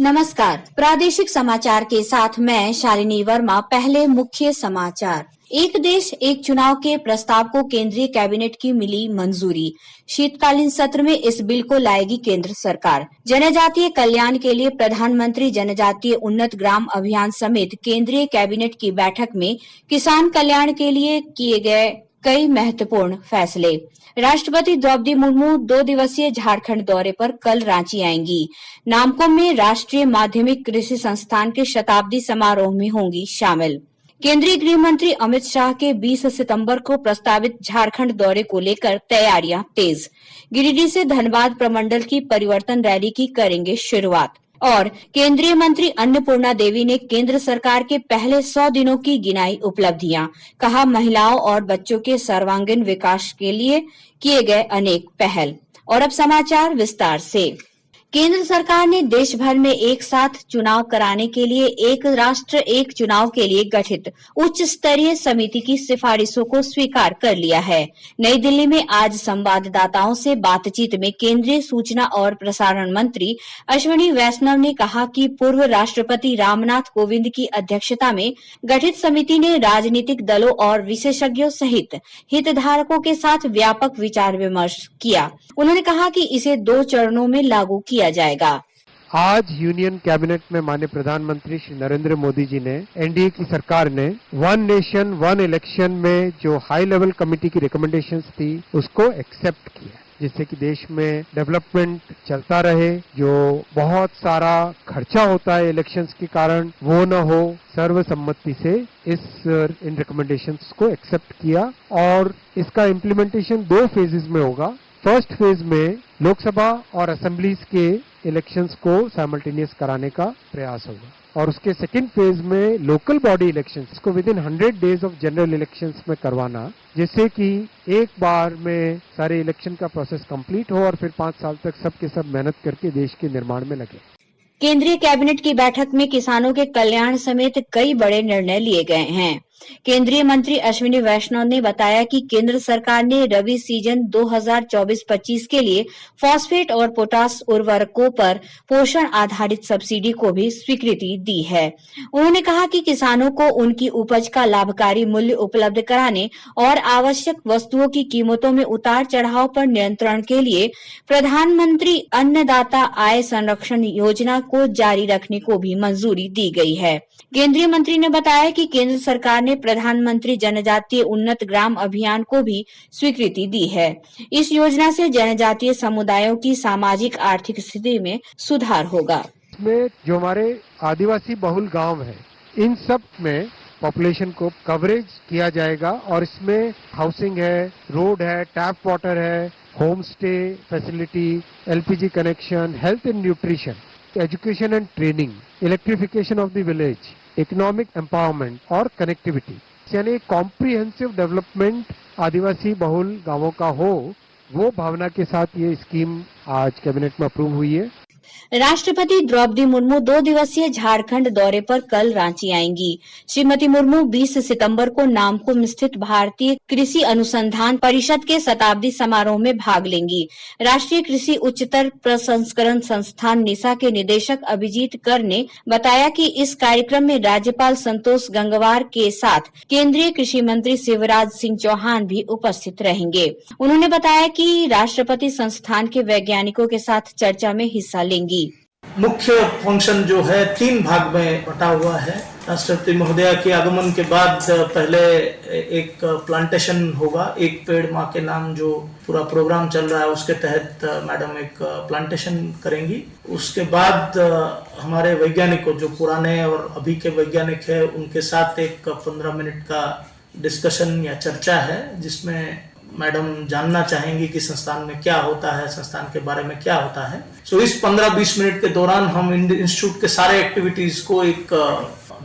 नमस्कार, प्रादेशिक समाचार के साथ मैं शालिनी वर्मा। पहले मुख्य समाचार। एक देश एक चुनाव के प्रस्ताव को केंद्रीय कैबिनेट की मिली मंजूरी। शीतकालीन सत्र में इस बिल को लाएगी केंद्र सरकार। जनजातीय कल्याण के लिए प्रधानमंत्री जनजातीय उन्नत ग्राम अभियान समेत केंद्रीय कैबिनेट की बैठक में किसान कल्याण के लिए किए गए कई महत्वपूर्ण फैसले। राष्ट्रपति द्रौपदी मुर्मू 2 दिवसीय झारखंड दौरे पर कल रांची आएंगी। नामकुम में राष्ट्रीय माध्यमिक कृषि संस्थान के शताब्दी समारोह में होंगी शामिल। केंद्रीय गृह मंत्री अमित शाह के 20 सितंबर को प्रस्तावित झारखंड दौरे को लेकर तैयारियां तेज। गिरिडीह से धनबाद प्रमंडल की परिवर्तन रैली की करेंगे शुरुआत। और केंद्रीय मंत्री अन्नपूर्णा देवी ने केंद्र सरकार के पहले 100 दिनों की गिनाई उपलब्धियां। कहा, महिलाओं और बच्चों के सर्वांगीण विकास के लिए किए गए अनेक पहल। और अब समाचार विस्तार से। केंद्र सरकार ने देश भर में एक साथ चुनाव कराने के लिए एक राष्ट्र एक चुनाव के लिए गठित उच्च स्तरीय समिति की सिफारिशों को स्वीकार कर लिया है। नई दिल्ली में आज संवाददाताओं से बातचीत में केंद्रीय सूचना और प्रसारण मंत्री अश्विनी वैष्णव ने कहा कि पूर्व राष्ट्रपति रामनाथ कोविंद की अध्यक्षता में गठित समिति ने राजनीतिक दलों और विशेषज्ञों सहित हितधारकों के साथ व्यापक विचार विमर्श किया। उन्होंने कहा कि इसे 2 चरणों में लागू किया जाएगा। आज यूनियन कैबिनेट में माननीय प्रधानमंत्री श्री नरेंद्र मोदी जी ने एनडीए की सरकार ने वन नेशन वन इलेक्शन में जो हाई लेवल कमेटी की रिकमेंडेशंस थी उसको एक्सेप्ट किया, जिससे कि देश में डेवलपमेंट चलता रहे। जो बहुत सारा खर्चा होता है इलेक्शंस के कारण वो न हो, सर्वसम्मति से इन रिकमेंडेशंस को एक्सेप्ट किया और इसका इम्प्लीमेंटेशन 2 फेजेस में होगा। फर्स्ट फेज में लोकसभा और असेंबलीज के इलेक्शंस को साइमल्टेनियस कराने का प्रयास होगा और उसके सेकेंड फेज में लोकल बॉडी इलेक्शंस को with in 100 days of general elections में करवाना, जिससे कि एक बार में सारे इलेक्शन का प्रोसेस कंप्लीट हो और फिर 5 साल तक सब के सब मेहनत करके देश के निर्माण में लगे। केंद्रीय कैबिनेट की बैठक में किसानों के कल्याण समेत कई बड़े निर्णय लिए गए हैं। केंद्रीय मंत्री अश्विनी वैष्णव ने बताया कि केंद्र सरकार ने रबी सीजन 2024-25 के लिए फॉस्फेट और पोटास उर्वरकों पर पोषण आधारित सब्सिडी को भी स्वीकृति दी है। उन्होंने कहा कि किसानों को उनकी उपज का लाभकारी मूल्य उपलब्ध कराने और आवश्यक वस्तुओं की कीमतों में उतार चढ़ाव पर नियंत्रण के लिए प्रधानमंत्री अन्नदाता आय संरक्षण योजना को जारी रखने को भी मंजूरी दी गई है। केंद्रीय मंत्री ने बताया कि केंद्र सरकार ने प्रधानमंत्री जनजातीय उन्नत ग्राम अभियान को भी स्वीकृति दी है। इस योजना से जनजातीय समुदायों की सामाजिक आर्थिक स्थिति में सुधार होगा। इसमें जो हमारे आदिवासी बहुल गांव है, इन सब में पॉपुलेशन को कवरेज किया जाएगा और इसमें हाउसिंग है, रोड है, टैप वाटर है, home stay facility, LPG connection, health and nutrition, education and training, electrification of the village, economic empowerment और कनेक्टिविटी, यानी कॉम्प्रिहेंसिव डेवलपमेंट आदिवासी बहुल गांवों का हो, वो भावना के साथ ये स्कीम आज कैबिनेट में अप्रूव हुई है। राष्ट्रपति द्रौपदी मुर्मू 2 दिवसीय झारखंड दौरे पर कल रांची आएंगी। श्रीमती मुर्मू 20 सितंबर को नामकुम स्थित भारतीय कृषि अनुसंधान परिषद के शताब्दी समारोह में भाग लेंगी। राष्ट्रीय कृषि उच्चतर प्रसंस्करण संस्थान निशा के निदेशक अभिजीत कर ने बताया कि इस कार्यक्रम में राज्यपाल संतोष गंगवार के साथ केंद्रीय कृषि मंत्री शिवराज सिंह चौहान भी उपस्थित रहेंगे। उन्होंने बताया कि राष्ट्रपति संस्थान के वैज्ञानिकों के साथ चर्चा में हिस्सा लेंगी। मुख्य फंक्शन जो है 3 भाग में बटा हुआ है। राष्ट्रपति महोदया के आगमन के बाद पहले एक प्लांटेशन होगा, एक पेड़ माँ के नाम जो पूरा प्रोग्राम चल रहा है उसके तहत मैडम एक प्लांटेशन करेंगी। उसके बाद हमारे वैज्ञानिकों जो पुराने और अभी के वैज्ञानिक है उनके साथ एक 15 मिनट का डिस्कशन या चर्चा है, जिसमें मैडम जानना चाहेंगी कि संस्थान में क्या होता है, संस्थान के बारे में क्या होता है। इस 15-20 मिनट के दौरान हम इंस्टीट्यूट के सारे एक्टिविटीज को एक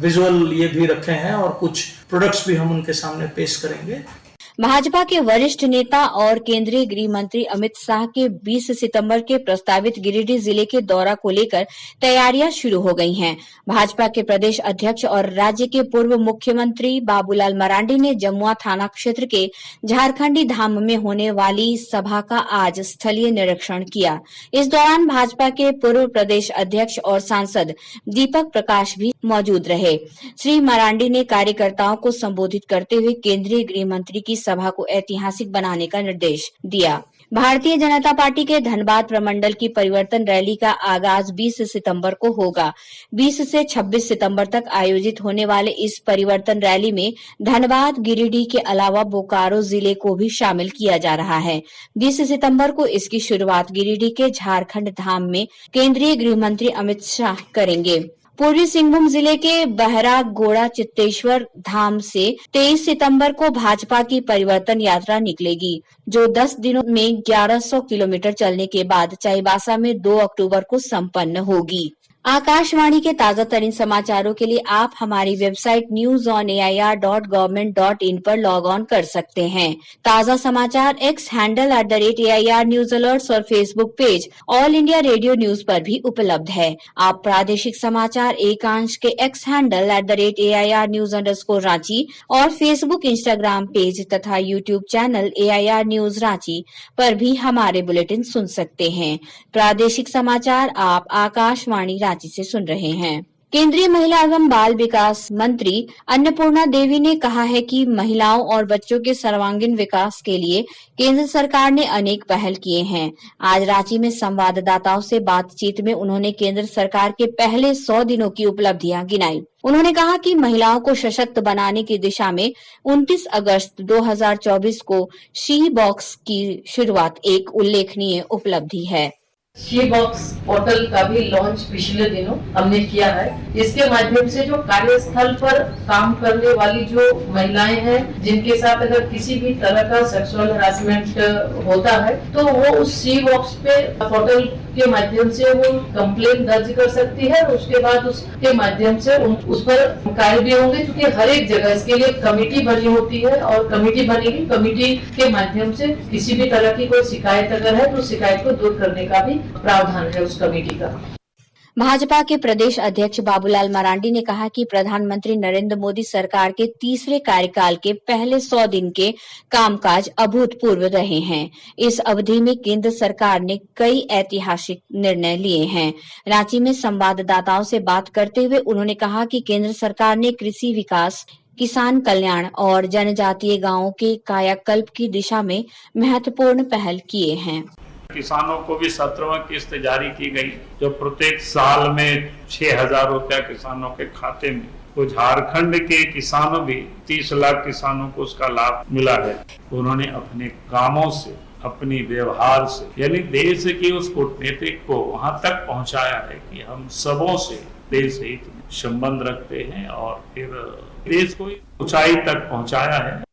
विजुअल ये भी रखे हैं और कुछ प्रोडक्ट्स भी हम उनके सामने पेश करेंगे। भाजपा के वरिष्ठ नेता और केंद्रीय गृह मंत्री अमित शाह के 20 सितंबर के प्रस्तावित गिरिडीह जिले के दौरा को लेकर तैयारियां शुरू हो गई हैं। भाजपा के प्रदेश अध्यक्ष और राज्य के पूर्व मुख्यमंत्री बाबूलाल मरांडी ने जमुआ थाना क्षेत्र के झारखंडी धाम में होने वाली सभा का आज स्थलीय निरीक्षण किया। इस दौरान भाजपा के पूर्व प्रदेश अध्यक्ष और सांसद दीपक प्रकाश भी मौजूद रहे। श्री मरांडी ने कार्यकर्ताओं को संबोधित करते हुए केंद्रीय गृह मंत्री की सभा को ऐतिहासिक बनाने का निर्देश दिया। भारतीय जनता पार्टी के धनबाद प्रमंडल की परिवर्तन रैली का आगाज 20 सितंबर को होगा। 20 से 26 सितंबर तक आयोजित होने वाले इस परिवर्तन रैली में धनबाद, गिरिडीह के अलावा बोकारो जिले को भी शामिल किया जा रहा है। 20 सितंबर को इसकी शुरुआत गिरिडीह के झारखंड धाम में केंद्रीय गृह मंत्री अमित शाह करेंगे। पूर्वी सिंहभूम जिले के बहरा गोड़ा चित्तेश्वर धाम से 23 सितंबर को भाजपा की परिवर्तन यात्रा निकलेगी, जो 10 दिनों में 1100 किलोमीटर चलने के बाद चाईबासा में 2 अक्टूबर को संपन्न होगी। आकाशवाणी के ताजा तरीन समाचारों के लिए आप हमारी वेबसाइट newsonair.government.in पर लॉग ऑन कर सकते हैं। ताजा समाचार X handle @AIR news alerts और Facebook page All India Radio news पर भी उपलब्ध है। आप प्रादेशिक समाचार एकांश के X handle @AIR news _Ranchi और फेसबुक, इंस्टाग्राम पेज तथा YouTube channel AIR news Ranchi पर भी हमारे बुलेटिन सुन सकते हैं। प्रादेशिक समाचार आप आकाशवाणी रांची से सुन रहे हैं। केंद्रीय महिला एवं बाल विकास मंत्री अन्नपूर्णा देवी ने कहा है कि महिलाओं और बच्चों के सर्वांगीण विकास के लिए केंद्र सरकार ने अनेक पहल किए हैं। आज रांची में संवाददाताओं से बातचीत में उन्होंने केंद्र सरकार के पहले 100 दिनों की उपलब्धियां गिनाई। उन्होंने कहा कि महिलाओं को सशक्त बनाने की दिशा में 29 अगस्त 2024 को शी बॉक्स की शुरुआत एक उल्लेखनीय उपलब्धि है। शी बॉक्स पोर्टल का भी लॉन्च पिछले दिनों हमने किया है। इसके माध्यम से जो कार्यस्थल पर काम करने वाली जो महिलाएं हैं, जिनके साथ अगर किसी भी तरह का सेक्सुअल हरासमेंट होता है, तो वो उस शी बॉक्स पे पोर्टल के माध्यम से वो कंप्लेन दर्ज कर सकती है और उसके बाद उसके माध्यम से उस पर कार्य भी होंगे, क्योंकि हर एक जगह इसके लिए कमेटी बनी होती है और कमेटी बनेगी। कमेटी के माध्यम से किसी भी तरह की कोई शिकायत अगर है तो शिकायत को दूर करने का भी प्रावधान है उस कमेटी का। भाजपा के प्रदेश अध्यक्ष बाबूलाल मरांडी ने कहा कि प्रधानमंत्री नरेंद्र मोदी सरकार के तीसरे कार्यकाल के पहले 100 दिन के कामकाज अभूतपूर्व रहे हैं। इस अवधि में केंद्र सरकार ने कई ऐतिहासिक निर्णय लिए हैं। रांची में संवाददाताओं से बात करते हुए उन्होंने कहा कि केंद्र सरकार ने कृषि विकास, किसान कल्याण और जनजातीय गांवों के कायाकल्प की दिशा में महत्वपूर्ण पहल किए हैं। किसानों को भी 17वां किस्त जारी की गई, जो प्रत्येक साल में 6,000 रुपया किसानों के खाते में। तो झारखंड के किसानों भी 30 लाख किसानों को उसका लाभ मिला है। उन्होंने अपने कामों से, अपनी व्यवहार से, यानी देश की उस कूटनीति को वहां तक पहुंचाया है कि हम सबों से देश हित में संबंध रखते हैं और फिर देश को ऊंचाई तक पहुंचाया है।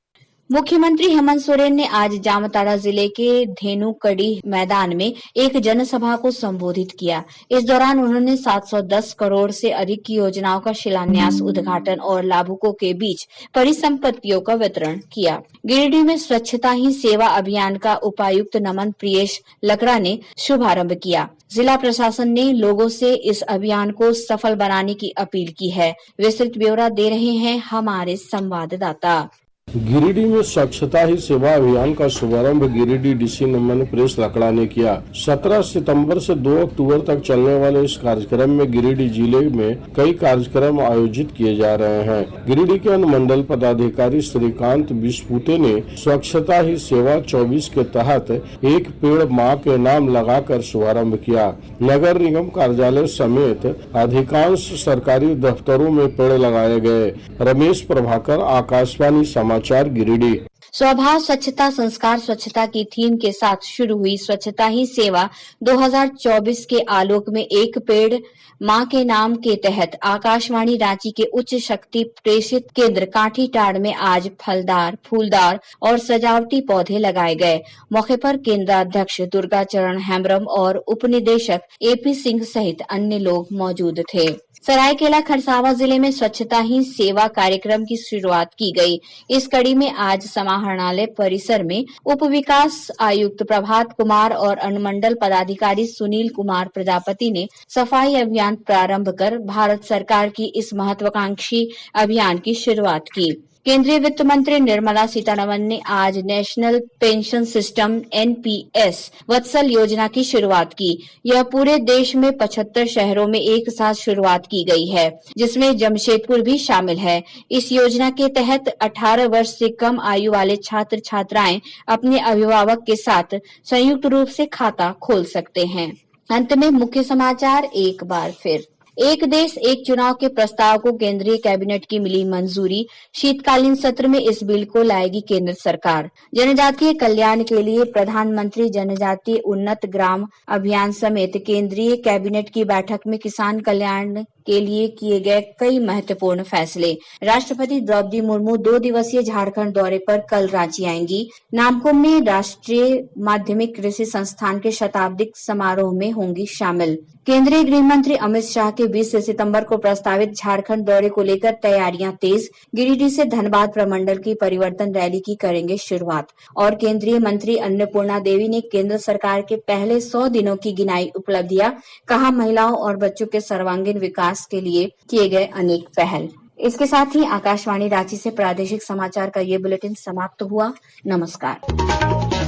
मुख्यमंत्री हेमंत सोरेन ने आज जामताड़ा जिले के धेनुकड़ी मैदान में एक जनसभा को संबोधित किया। इस दौरान उन्होंने 710 करोड़ से अधिक की योजनाओं का शिलान्यास, उद्घाटन और लाभुकों के बीच परिसंपत्तियों का वितरण किया। गिरिडीह में स्वच्छता ही सेवा अभियान का उपायुक्त नमन प्रियेश लकड़ा ने शुभारंभ किया। जिला प्रशासन ने लोगों से इस अभियान को सफल बनाने की अपील की है। विस्तृत ब्यौरा दे रहे हैं हमारे संवाददाता। गिरिडीह में स्वच्छता ही सेवा अभियान का शुभारंभ गिरिडीह डीसी नमन प्रियेश लकड़ा ने किया। 17 सितंबर से 2 अक्टूबर तक चलने वाले इस कार्यक्रम में गिरिडीह जिले में कई कार्यक्रम आयोजित किए जा रहे हैं। गिरिडीह के अनुमंडल पदाधिकारी श्रीकांत बिस्पुते ने स्वच्छता ही सेवा 24 के तहत एक पेड़ मां के नाम लगाकर शुभारंभ किया। नगर निगम कार्यालय समेत अधिकांश सरकारी दफ्तरों में पेड़ लगाए गए। रमेश प्रभाकर, आकाशवाणी समाचार, गिरिडीह। स्वभाव स्वच्छता संस्कार स्वच्छता की थीम के साथ शुरू हुई स्वच्छता ही सेवा 2024 के आलोक में एक पेड़ मां के नाम के तहत आकाशवाणी रांची के उच्च शक्ति प्रेषित केंद्र काठीटाड़ में आज फलदार, फूलदार और सजावटी पौधे लगाए गए। मौके पर केंद्राध्यक्ष दुर्गाचरण हेम्ब्रम और उपनिदेशक AP सिंह सहित अन्य लोग मौजूद थे। सरायकेला खरसावां जिले में स्वच्छता ही सेवा कार्यक्रम की शुरुआत की गई। इस कड़ी में आज समाहरण समाहरणालय परिसर में उप विकास आयुक्त प्रभात कुमार और अनुमंडल पदाधिकारी सुनील कुमार प्रजापति ने सफाई अभियान प्रारंभ कर भारत सरकार की इस महत्वाकांक्षी अभियान की शुरुआत की। केंद्रीय वित्त मंत्री निर्मला सीतारमण ने आज नेशनल पेंशन सिस्टम NPS वत्सल योजना की शुरुआत की। यह पूरे देश में 75 शहरों में एक साथ शुरुआत की गई है, जिसमें जमशेदपुर भी शामिल है। इस योजना के तहत 18 वर्ष से कम आयु वाले छात्र छात्राएं अपने अभिभावक के साथ संयुक्त रूप से खाता खोल सकते हैं। अंत में मुख्य समाचार एक बार फिर। एक देश एक चुनाव के प्रस्ताव को केंद्रीय कैबिनेट की मिली मंजूरी। शीतकालीन सत्र में इस बिल को लाएगी केंद्र सरकार। जनजातीय कल्याण के लिए प्रधानमंत्री जनजातीय उन्नत ग्राम अभियान समेत केंद्रीय कैबिनेट की बैठक में किसान कल्याण के लिए किए गए कई महत्वपूर्ण फैसले। राष्ट्रपति द्रौपदी मुर्मू 2 दिवसीय झारखंड दौरे पर कल रांची आएंगी। नामकुम में राष्ट्रीय माध्यमिक कृषि संस्थान के शताब्दी समारोह में होंगी शामिल। केंद्रीय गृह मंत्री अमित शाह के 20 सितंबर को प्रस्तावित झारखंड दौरे को लेकर तैयारियां तेज। गिरिडीह से धनबाद प्रमंडल की परिवर्तन रैली की करेंगे शुरुआत। और केंद्रीय मंत्री अन्नपूर्णा देवी ने केंद्र सरकार के पहले 100 दिनों की गिनाई उपलब्धियां। कहा, महिलाओं और बच्चों के सर्वांगीण विकास के लिए किए गए अनेक पहल। इसके साथ ही आकाशवाणी रांची से प्रादेशिक समाचार का ये बुलेटिन समाप्त हुआ। नमस्कार।